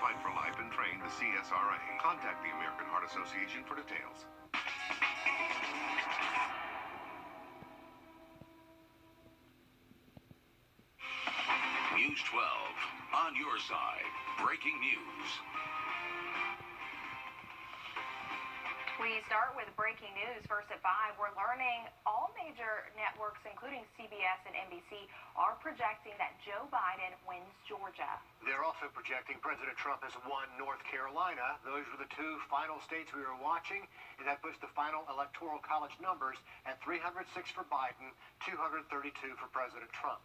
certified for life and trained the CSRA. Contact the American Heart Association for details. News 12 on your side. Breaking news. We start with breaking news. First at 5, we're learning all major networks, including CBS and NBC, are projecting that Joe Biden wins Georgia. They're also projecting President Trump has won North Carolina. Those were the two final states we were watching, and that puts the final Electoral College numbers at 306 for Biden, 232 for President Trump.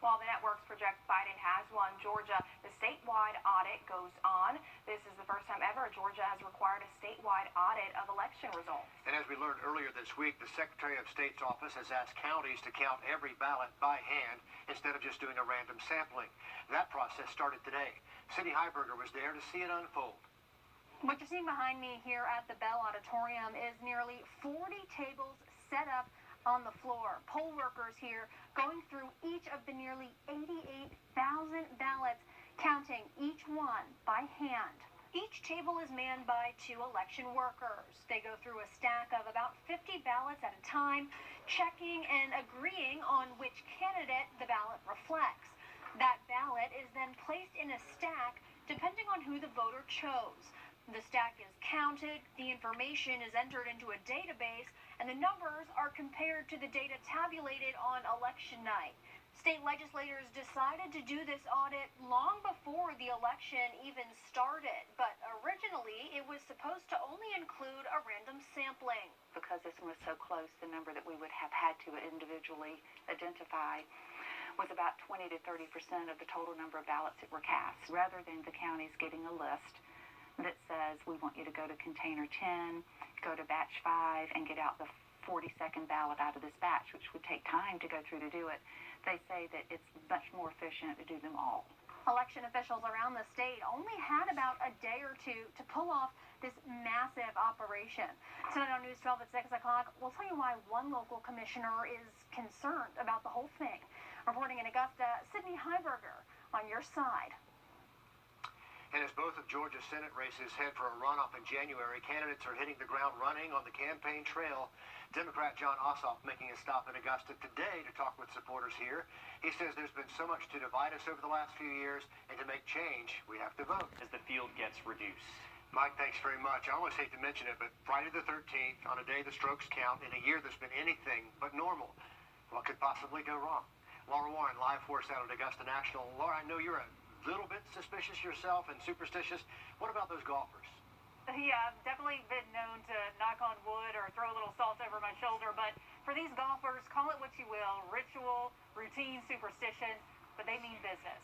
While the networks project Biden has won Georgia, the statewide audit goes on. This is the first time ever Georgia has required a statewide audit of election results. And as we learned earlier this week, the Secretary of State's office has asked counties to count every ballot by hand instead of just doing a random sampling. That process started today. Cindy Heiberger was there to see it unfold. What you're seeing behind me here at the Bell Auditorium is nearly 40 tables set up on the floor. Poll workers here going through each of the nearly 88,000 ballots, counting each one by hand. Each table is manned by 2 election workers. They go through a stack of about 50 ballots at a time, checking and agreeing on which candidate the ballot reflects. That ballot is then placed in a stack depending on who the voter chose. The stack is counted, the information is entered into a database, and the numbers are compared to the data tabulated on election night. State legislators decided to do this audit long before the election even started, but originally it was supposed to only include a random sampling. Because this one was so close, the number that we would have had to individually identify was about 20 to 30% of the total number of ballots that were cast, rather than the counties getting a list that says we want you to go to container 10, go to batch 5, and get out the 42nd ballot out of this batch, which would take time to go through to do it. They say that it's much more efficient to do them all. Election officials around the state only had about a day or two to pull off this massive operation. Tonight on News 12 at 6 o'clock, we'll tell you why one local commissioner is concerned about the whole thing. Reporting in Augusta, Cindy Heiberger on your side. And as both of Georgia's Senate races head for a runoff in January, candidates are hitting the ground running on the campaign trail. Democrat John Ossoff making a stop in Augusta today to talk with supporters here. He says there's been so much to divide us over the last few years, and to make change, we have to vote. As the field gets reduced. Mike, thanks very much. I always hate to mention it, but Friday the 13th, on a day the strokes count, in a year that's been anything but normal. What could possibly go wrong? Laura Warren, live for us out at Augusta National. Laura, I know you're a little bit suspicious yourself and superstitious. What about those golfers? Yeah, I've definitely been known to knock on wood or throw a little salt over my shoulder, but for these golfers, call it what you will, ritual, routine, superstition, but they mean business.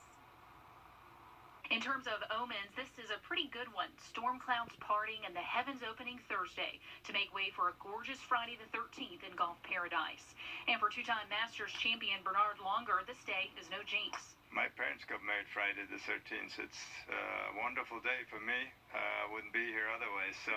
In terms of omens, this is a pretty good one. Storm clouds parting and the heavens opening Thursday to make way for a gorgeous Friday the 13th in golf paradise. And for two-time Masters champion Bernard Longer, this day is no jinx. My parents got married Friday the 13th. It's a wonderful day for me. I wouldn't be here otherwise. So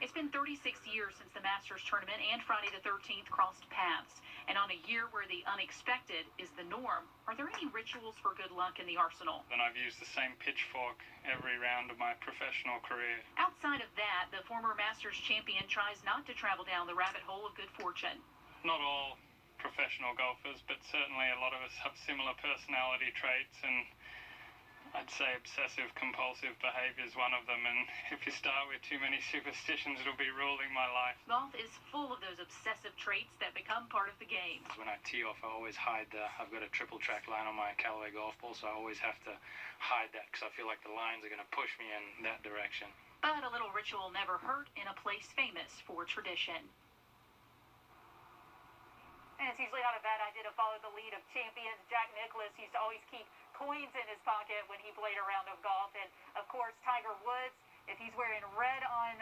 It's been 36 years since the Masters tournament and Friday the 13th crossed paths. And on a year where the unexpected is the norm, are there any rituals for good luck in the arsenal? And I've used the same pitchfork every round of my professional career. Outside of that, the former Masters champion tries not to travel down the rabbit hole of good fortune. Not all professional golfers, but certainly a lot of us have similar personality traits, and I'd say obsessive compulsive behavior is one of them, and if you start with too many superstitions, it'll be ruling my life. Golf is full of those obsessive traits that become part of the game. When I tee off, I always hide I've got a triple track line on my Callaway golf ball, so I always have to hide that because I feel like the lines are going to push me in that direction. But a little ritual never hurt in a place famous for tradition. And it's usually not a bad idea to follow the lead of champions. Jack Nicklaus used to always keep coins in his pocket when he played a round of golf. And, of course, Tiger Woods, if he's wearing red on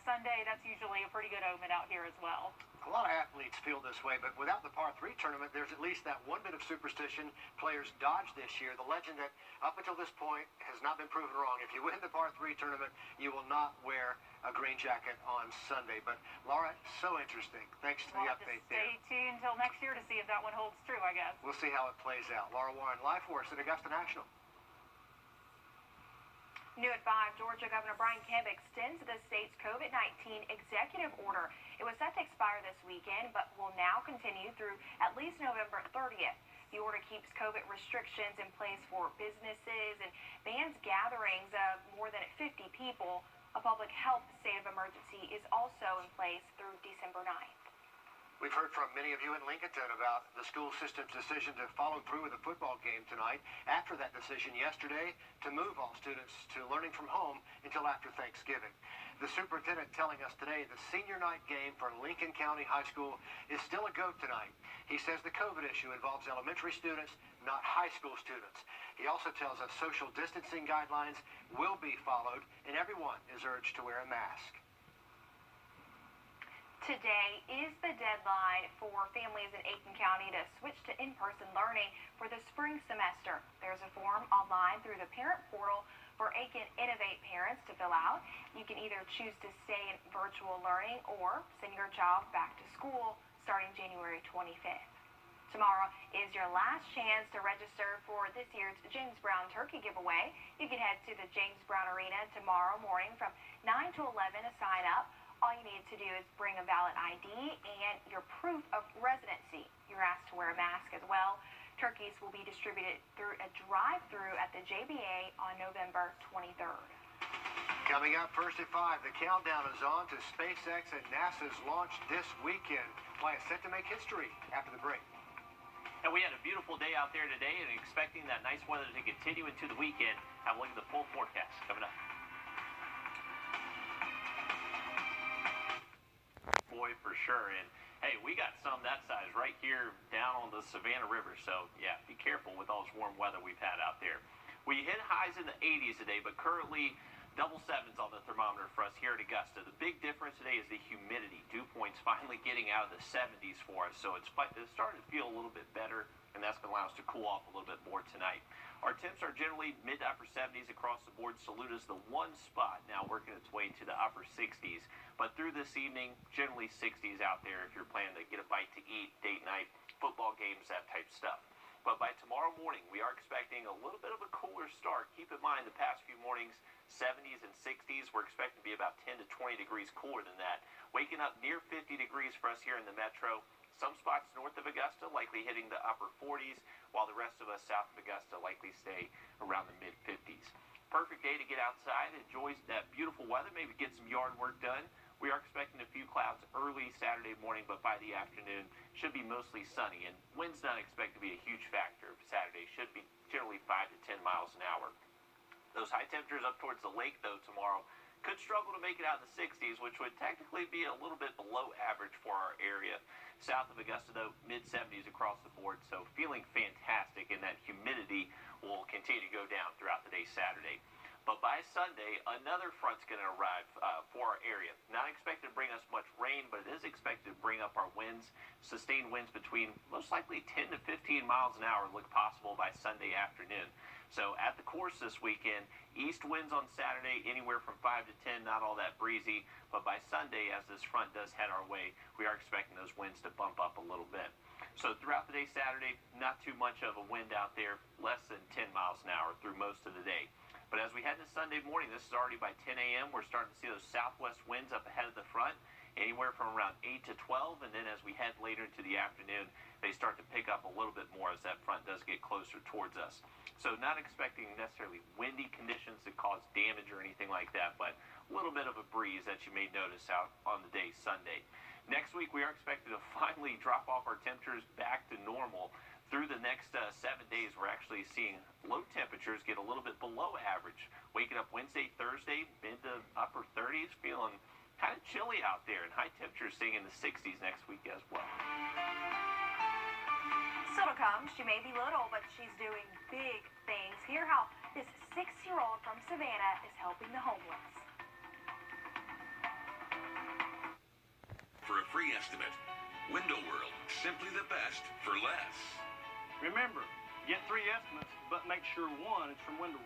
Sunday, that's usually a pretty good omen out here as well. A lot of athletes feel this way, but without the par 3 tournament, there's at least that one bit of superstition players dodged this year. The legend that up until this point has not been proven wrong. If you win the par 3 tournament, you will not wear a green jacket on Sunday. But Laura, so interesting. Thanks to the update there. Stay tuned until next year to see if that one holds true, I guess. We'll see how it plays out. Laura Warren, live for us at Augusta National. New at 5, Georgia Governor Brian Kemp extends the state's COVID-19 executive order. It was set to expire this weekend, but will now continue through at least November 30th. The order keeps COVID restrictions in place for businesses and bans gatherings of more than 50 people. A public health state of emergency is also in place through December 9th. We've heard from many of you in Lincolnton about the school system's decision to follow through with the football game tonight after that decision yesterday to move all students to learning from home until after Thanksgiving. The superintendent telling us today the senior night game for Lincoln County High School is still a go tonight. He says the COVID issue involves elementary students, not high school students. He also tells us social distancing guidelines will be followed and everyone is urged to wear a mask. Today is the deadline for families in Aiken County to switch to in-person learning for the spring semester. There's a form online through the parent portal for Aiken Innovate parents to fill out. You can either choose to stay in virtual learning or send your child back to school starting January 25th. Tomorrow is your last chance to register for this year's James Brown Turkey Giveaway. You can head to the James Brown Arena tomorrow morning from 9 to 11 to sign up. All you need to do is bring a valid ID and your proof of residency. You're asked to wear a mask as well. Turkeys will be distributed through a drive-through at the JBA on November 23rd. Coming up first at 5, the countdown is on to SpaceX and NASA's launch this weekend. Why it's set to make history after the break. And we had a beautiful day out there today and expecting that nice weather to continue into the weekend. Have a look at the full forecast coming up. Boy, for sure. And hey, we got some that size right here down on the Savannah River. So yeah, be careful with all this warm weather we've had out there. We hit highs in the 80s today, but currently double sevens on the thermometer for us here at Augusta. The big difference today is the humidity. Dew points finally getting out of the 70s for us. So it's starting to feel a little bit better, and that's going to allow us to cool off a little bit more tonight. Our temps are generally mid to upper 70s across the board. Saluta's the one spot now working its way to the upper 60s. But through this evening, generally 60s out there if you're planning to get a bite to eat, date night, football games, that type of stuff. But by tomorrow morning, we are expecting a little bit of a cooler start. Keep in mind the past few mornings, 70s and 60s, we're expecting to be about 10 to 20 degrees cooler than that. Waking up near 50 degrees for us here in the metro. Some spots north of Augusta likely hitting the upper 40s, while the rest of us south of Augusta likely stay around the mid-50s. Perfect day to get outside, enjoy that beautiful weather, maybe get some yard work done. We are expecting a few clouds early Saturday morning, but by the afternoon should be mostly sunny, and wind's not expected to be a huge factor. Saturday should be generally 5 to 10 miles an hour. Those high temperatures up towards the lake, though, tomorrow could struggle to make it out in the 60s, which would technically be a little bit below average for our area. South of Augusta, though, mid-70s across the board, so feeling fantastic, and that humidity will continue to go down throughout the day Saturday. But by Sunday, another front's going to arrive for our area. Not expected to bring us much rain, but it is expected to bring up our winds. Sustained winds between most likely 10 to 15 miles an hour look possible by Sunday afternoon. So at the course this weekend, east winds on Saturday anywhere from 5 to 10, not all that breezy. But by Sunday, as this front does head our way, we are expecting those winds to bump up a little bit. So throughout the day Saturday, not too much of a wind out there, less than 10 miles an hour through most of the day. But as we head to Sunday morning, this is already by 10 a.m., we're starting to see those southwest winds up ahead of the front, anywhere from around 8 to 12. And then as we head later into the afternoon, they start to pick up a little bit more as that front does get closer towards us. So not expecting necessarily windy conditions to cause damage or anything like that, but a little bit of a breeze that you may notice out on the day Sunday. Next week, we are expected to finally drop off our temperatures back to normal. Through the next 7 days, we're actually seeing low temperatures get a little bit below average. Waking up Wednesday, Thursday, mid to upper 30s, feeling kind of chilly out there, and high temperatures staying in the 60s next week as well. Still to come, she may be little, but she's doing big things. Hear how this 6-year-old from Savannah is helping the homeless. For a free estimate, Window World, simply the best for less. Remember, get 3 estimates, but make sure one is from Wrdw.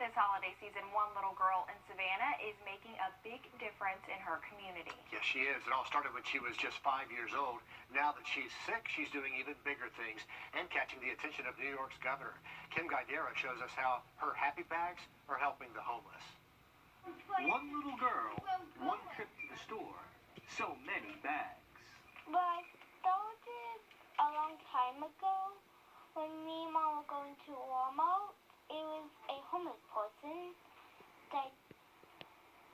This holiday season, one little girl in Savannah is making a big difference in her community. Yes, she is. It all started when she was just 5 years old. Now that she's 6, she's doing even bigger things and catching the attention of New York's governor. Kim Guidera shows us how her happy bags are helping the homeless. One little girl, one trip to the store, so many bags. But I started a long time ago when me and Mom were going to Walmart. It was a homeless person that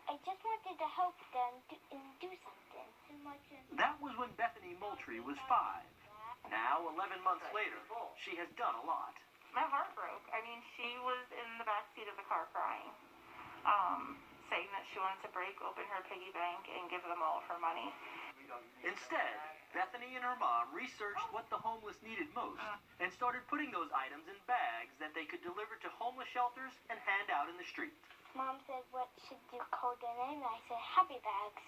I just wanted to help them and do something. That was when Bethany Moultrie was 5. Now, 11 months later, she has done a lot. My heart broke. I mean, she was in the back seat of the car crying, saying that she wanted to break open her piggy bank and give them all of her money. Instead, Bethany and her mom researched what the homeless needed most and started putting those items in bags that they could deliver to homeless shelters and hand out in the street. Mom said, what should you call the name? I said, happy bags.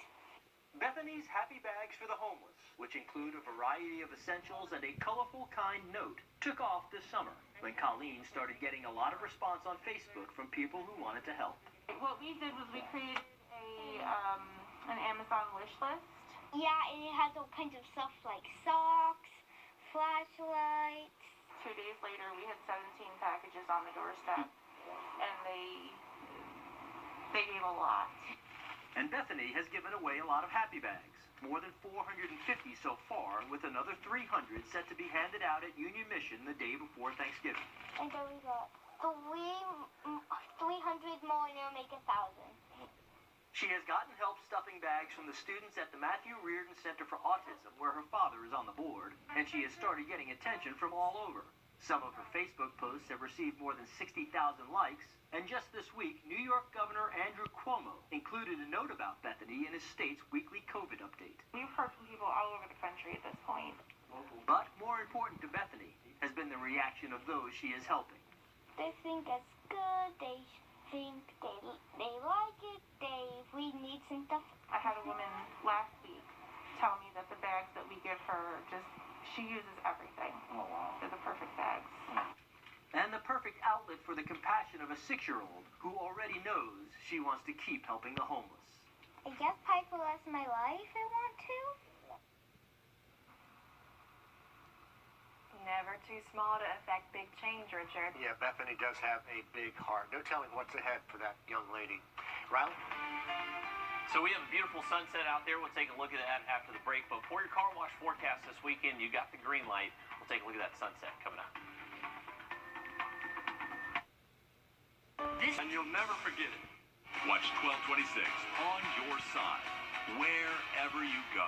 Bethany's Happy Bags for the Homeless, which include a variety of essentials and a colorful kind note, took off this summer when Colleen started getting a lot of response on Facebook from people who wanted to help. What we did was we created an Amazon wish list. Yeah, and it has all kinds of stuff like socks, flashlights. 2 days later, we had 17 packages on the doorstep, and they gave a lot. And Bethany has given away a lot of happy bags, more than 450 so far, with another 300 set to be handed out at Union Mission the day before Thanksgiving. And then we got 300 more, and it'll make 1,000. She has gotten help stuffing bags from the students at the Matthew Reardon Center for Autism, where her father is on the board, and she has started getting attention from all over. Some of her Facebook posts have received more than 60,000 likes, and just this week, New York Governor Andrew Cuomo included a note about Bethany in his state's weekly COVID update. We've heard from people all over the country at this point. But more important to Bethany has been the reaction of those she is helping. They think that's good. They think they like it. They read needs and stuff. I had a woman last week tell me that the bags that we give her, she uses everything. Oh, wow. They're the perfect bags. And the perfect outlet for the compassion of a 6-year-old who already knows she wants to keep helping the homeless. I guess probably for the rest of my life I want to. Never too small to affect big change, Richard. Yeah, Bethany does have a big heart. No telling what's ahead for that young lady. Riley? So we have a beautiful sunset out there. We'll take a look at that after the break. But for your car wash forecast this weekend, you got the green light. We'll take a look at that sunset coming up. And you'll never forget it. Watch 1226 on your side, wherever you go.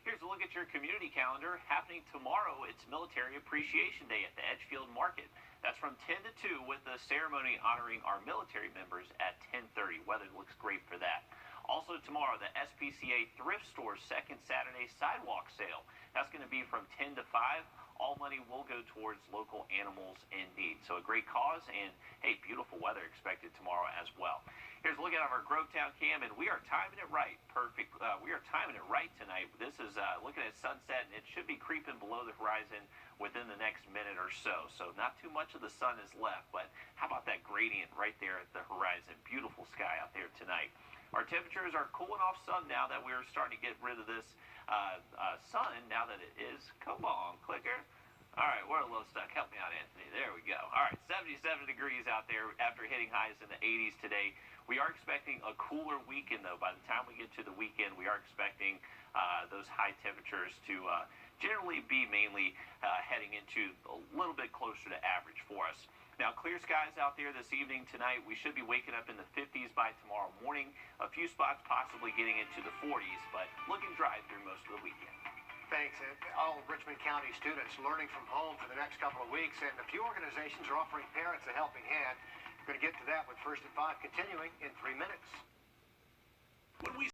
Here's a look at your community calendar. Happening tomorrow, it's Military Appreciation Day at the Edgefield Market. That's from 10 to 2 with the ceremony honoring our military members at 10:30. Weather looks great for that. Also tomorrow, the SPCA Thrift Store second Saturday sidewalk sale. That's going to be from 10 to 5. All money will go towards local animals in need. So a great cause, and hey, beautiful weather expected tomorrow as well. Here's a look at our Grovetown cam, and we are timing it right. Perfect. We are timing it right tonight. This is looking at sunset, and it should be creeping below the horizon within the next minute or so. So not too much of the sun is left, but how about that gradient right there at the horizon? Beautiful sky out there tonight. Our temperatures are cooling off some now that we're starting to get rid of this sun now that it is. Come on, clicker. All right, we're a little stuck. Help me out, Anthony. There we go. All right, 77 degrees out there after hitting highs in the 80s today. We are expecting a cooler weekend, though. By the time we get to the weekend, we are expecting those high temperatures to generally be mainly heading into a little bit closer to average for us. Now, clear skies out there this evening, tonight. We should be waking up in the 50s by tomorrow morning. A few spots possibly getting into the 40s, but looking dry through most of the weekend. Thanks. And all Richmond County students learning from home for the next couple of weeks, and a few organizations are offering parents a helping hand. We're going to get to that with First at 5 continuing in 3 minutes. When we